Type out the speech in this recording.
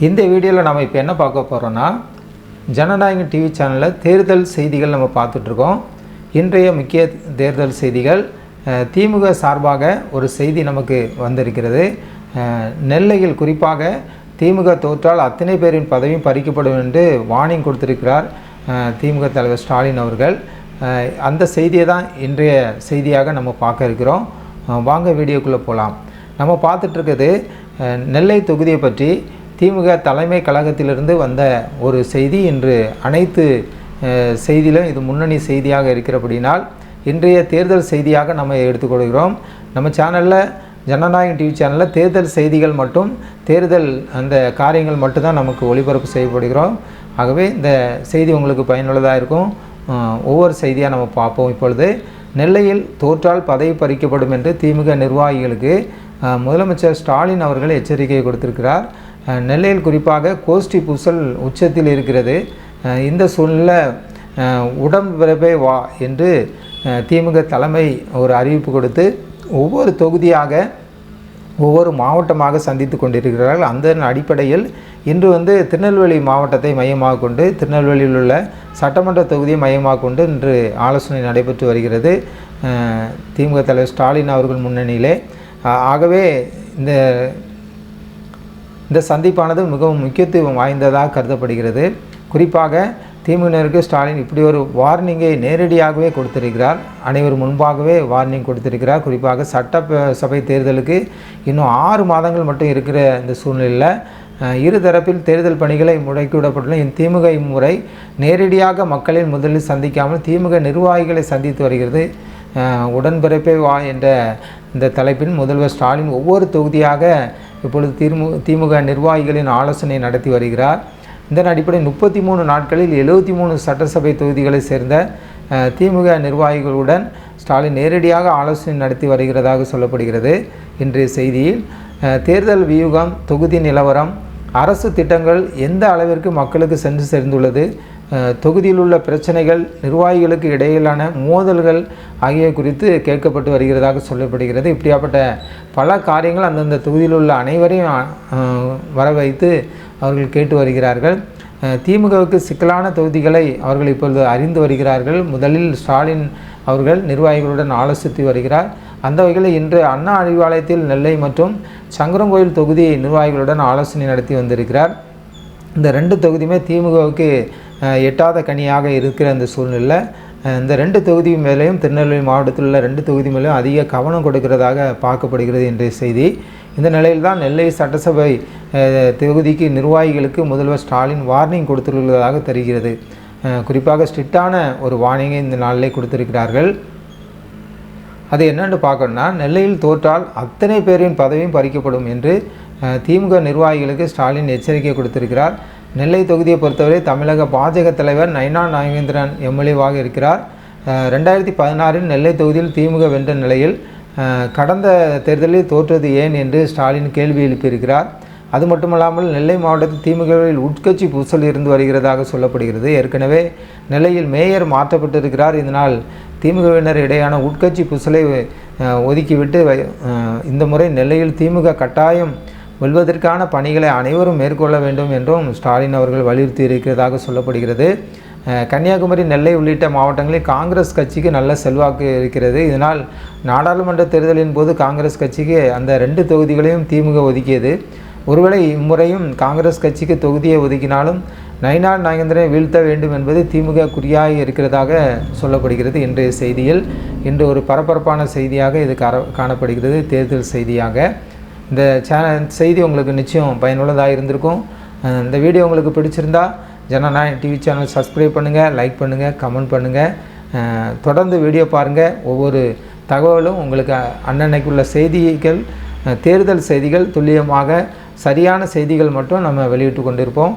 இந்த வீடியோவில் நம்ம இப்போ என்ன பார்க்க போகிறோன்னா, ஜனநாயகம் டிவி சேனலில் தேர்தல் செய்திகள் நம்ம பார்த்துட்ருக்கோம். இன்றைய முக்கிய தேர்தல் செய்திகள், திமுக சார்பாக ஒரு செய்தி நமக்கு வந்திருக்கிறது. நெல்லையில் குறிப்பாக திமுக தோற்றால் அத்தனை பேரின் பதவியும் பறிக்கப்படும் என்று வார்னிங் கொடுத்திருக்கிறார் திமுக தலைவர் ஸ்டாலின் அவர்கள். அந்த செய்தியை தான் இன்றைய செய்தியாக நம்ம பார்க்க இருக்கிறோம். வாங்க வீடியோக்குள்ளே போகலாம். நம்ம பார்த்துட்ருக்கிறது நெல்லை தொகுதியை பற்றி திமுக தலைமை கழகத்திலிருந்து வந்த ஒரு செய்தி. இன்று அனைத்து செய்தியிலும் இது முன்னணி செய்தியாக இருக்கிறபடினால் இன்றைய தேர்தல் செய்தியாக நம்ம எடுத்துக்கொள்கிறோம். நம்ம சேனலில், ஜனநாயகம் டிவி சேனலில் தேர்தல் செய்திகள் மட்டும், தேர்தல் அந்த காரியங்கள் மட்டும்தான் நமக்கு ஒளிபரப்பு செய்யப்படுகிறோம். ஆகவே இந்த செய்தி உங்களுக்கு பயனுள்ளதாக இருக்கும். ஒவ்வொரு செய்தியாக நம்ம பார்ப்போம். இப்பொழுது நெல்லையில் தோற்றால் பதவி பறிக்கப்படும் என்று திமுக நிர்வாகிகளுக்கு முதலமைச்சர் ஸ்டாலின் அவர்கள் எச்சரிக்கை கொடுத்திருக்கிறார். நெல்லையில் குறிப்பாக கோஷ்டி பூசல் உச்சத்தில் இருக்கிறது. இந்த சூழ்நிலை உடன்பிறப்பே வா என்று திமுக தலைமை ஒரு அறிவிப்பு கொடுத்து ஒவ்வொரு தொகுதியாக, ஒவ்வொரு மாவட்டமாக சந்தித்து கொண்டிருக்கிறார்கள். அந்த அடிப்படையில் இன்று திருநெல்வேலி மாவட்டத்தை மையமாக கொண்டு, திருநெல்வேலியில் உள்ள சட்டமன்ற தொகுதியை மையமாக கொண்டு இன்று ஆலோசனை நடைபெற்று வருகிறது திமுக தலைவர் ஸ்டாலின் அவர்கள் முன்னணியிலே. ஆகவே இந்த சந்திப்பானது மிகவும் முக்கியத்துவம் வாய்ந்ததாக கருதப்படுகிறது. குறிப்பாக திமுகவினருக்கு ஸ்டாலின் இப்படி ஒரு வார்னிங்கை நேரடியாகவே கொடுத்திருக்கிறார். அனைவர் முன்பாகவே வார்னிங் கொடுத்திருக்கிறார். குறிப்பாக சட்டசபை தேர்தலுக்கு இன்னும் 6 மாதங்கள் மட்டும் இருக்கிற இந்த சூழ்நிலையில் இருதரப்பில் தேர்தல் பணிகளை முடக்கிவிடப்பட்டுள்ள திமுக இம்முறை நேரடியாக மக்களின் முதலில் சந்திக்காமல் திமுக நிர்வாகிகளை சந்தித்து வருகிறது. உடன்பிறப்பே வா என்ற இந்த தலைப்பில் முதல்வர் ஸ்டாலின் ஒவ்வொரு தொகுதியாக இப்பொழுது திமுக நிர்வாகிகளின் ஆலோசனை நடத்தி வருகிறார். இதன் அடிப்படையில் 33 நாட்களில் 73 சட்டசபை தொகுதிகளை சேர்ந்த திமுக நிர்வாகிகளுடன் ஸ்டாலின் நேரடியாக ஆலோசனை நடத்தி வருகிறதாக சொல்லப்படுகிறது. இன்றைய செய்தியில் தேர்தல் வியூகம், தொகுதி நிலவரம், அரசு திட்டங்கள் எந்த அளவிற்கு மக்களுக்கு சென்று சேர்ந்துள்ளது, தொகுதியில் உள்ள பிரச்சனைகள், நிர்வாகிகளுக்கு இடையிலான மோதல்கள் ஆகியவை குறித்து கேட்கப்பட்டு வருகிறதாக சொல்லப்படுகிறது. இப்படியாப்பட்ட பல காரியங்கள் அந்தந்த தொகுதியில் உள்ள அனைவரையும் வர வைத்து அவர்கள் கேட்டு வருகிறார்கள். திமுகவுக்கு சிக்கலான தொகுதிகளை அவர்கள் இப்பொழுது அறிந்து வருகிறார்கள். முதலில் ஸ்டாலின் அவர்கள் நிர்வாகிகளுடன் ஆலோசித்து வருகிறார். அந்த வகையில் இன்று அண்ணா அறிவாலயத்தில் நெல்லை மற்றும் சங்கரங்கோயில் தொகுதி நிர்வாகிகளுடன் ஆலோசனை நடத்தி வந்திருக்கிறார். இந்த 2 தொகுதியுமே திமுகவுக்கு எட்டாத கனியாக இருக்கிற இந்த சூழ்நிலையில் இந்த 2 தொகுதி மேலேயும், திருநெல்வேலி மாவட்டத்தில் உள்ள 2 தொகுதி மேலேயும் அதிக கவனம் கொடுக்கிறதாக பார்க்கப்படுகிறது இன்றைய செய்தி. இந்த நிலையில் தான் நெல்லை சட்டசபை தொகுதிக்கு நிர்வாகிகளுக்கு முதல்வர் ஸ்டாலின் வார்னிங் கொடுத்துள்ளதாக தெரிகிறது. குறிப்பாக ஸ்ட்ரிக்டான ஒரு வார்னிங்கை இந்த நாளிலே கொடுத்திருக்கிறார்கள். அது என்னென்று பார்க்கணும்னா, நெல்லையில் தோற்றால் அத்தனை பேரின் பதவியும் பறிக்கப்படும் என்று திமுக நிர்வாகிகளுக்கு ஸ்டாலின் எச்சரிக்கை கொடுத்திருக்கிறார். நெல்லை தொகுதியை பொறுத்தவரை தமிழக பாஜக தலைவர் நயினா நாகேந்திரன் எம்எல்ஏவாக இருக்கிறார். 2016 நெல்லை தொகுதியில் திமுக வென்ற நிலையில் கடந்த தேர்தலில் தோற்றது ஏன் என்று ஸ்டாலின் கேள்வி எழுப்பியிருக்கிறார். அது மட்டுமல்லாமல் நெல்லை மாவட்டத்தில் திமுகவில் உட்கட்சி பூசல் இருந்து வருகிறதாக சொல்லப்படுகிறது. ஏற்கனவே நெல்லையில் மேயர் மாற்றப்பட்டிருக்கிறார். இதனால் திமுகவினர் இடையான உட்கட்சி பூசலை ஒதுக்கிவிட்டு இந்த முறை நெல்லையில் திமுக கட்டாயம் வெல்வதற்கான பணிகளை அனைவரும் மேற்கொள்ள வேண்டும் என்றும் ஸ்டாலின் அவர்கள் வலியுறுத்தி இருக்கிறதாக சொல்லப்படுகிறது. கன்னியாகுமரி, நெல்லை உள்ளிட்ட மாவட்டங்களில் காங்கிரஸ் கட்சிக்கு நல்ல செல்வாக்கு இருக்கிறது. இதனால் நாடாளுமன்ற தேர்தலின் போது காங்கிரஸ் கட்சிக்கு அந்த 2 தொகுதிகளையும் திமுக ஒதுக்கியது. ஒருவேளை இம்முறையும் காங்கிரஸ் கட்சிக்கு தொகுதியை ஒதுக்கினாலும் நயினா நாகேந்திரனை வீழ்த்த வேண்டும் என்பது திமுக குறியாக இருக்கிறதாக சொல்லப்படுகிறது. இன்றைய செய்தியில் இன்று ஒரு பரபரப்பான செய்தியாக இது காணப்படுகிறது, தேர்தல் செய்தியாக. இந்த செய்தி உங்களுக்கு நிச்சயம் பயனுள்ளதாக இருந்திருக்கும். இந்த வீடியோ உங்களுக்கு பிடிச்சிருந்தா ஜனநாயகம் டிவி சேனல் சப்ஸ்கிரைப் பண்ணுங்கள், லைக் பண்ணுங்கள், கமெண்ட் பண்ணுங்கள். தொடர்ந்து வீடியோ பாருங்கள். ஒவ்வொரு தகவலும் உங்களுக்கு அன்னன்னைக்குள்ள செய்திகள், தேர்தல் செய்திகள், துல்லியமாக சரியான செய்திகள் மட்டும் நம்ம வெளியிட்டு கொண்டிருப்போம்.